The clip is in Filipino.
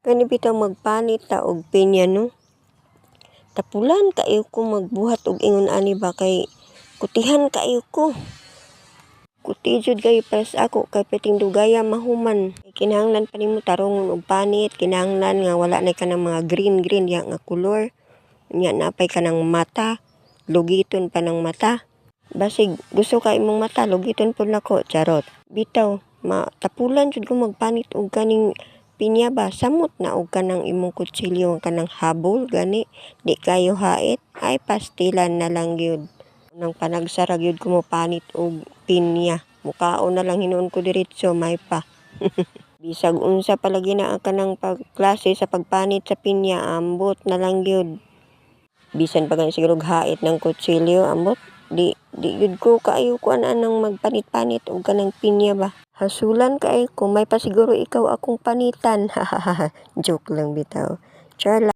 Kani bitaw magpanit ta og pinya no. Tapulan kayo ko magbuhat og ingon ani ba kay kutihan kayo ko. Kuti jud kayo para sa ako kay piting dugaya mahuman. Kinahanglan pa nimo tarong og panit, kinahanglan nga wala na ka ng mga green ya nga kulor. Nya napay ka ng mata, lugiton pa ng mata. Basig gusto ka imong mata, lugiton pud nako, charot. Bitaw, tapulan jud ko magpanit og kaning pinya ba, samot na og kanang imong kutsilyo kanang habol gani di kayo hait ay pastilan na lang gyud nang panagsara gyud ko mo panit og pinya mukaon na lang hinuon ko diretso may pa. Bisag unsa palagi na ang kanang pagklase sa pagpanit sa pinya ambot na lang gyud bisan pa siguro hait ng kutsilyo ambot di gyud ko kaayo kuan anang magpanit-panit og kanang pinya ba. Hasulan kay kung may pa siguro ikaw akong panitan. Joke lang bitaw. Char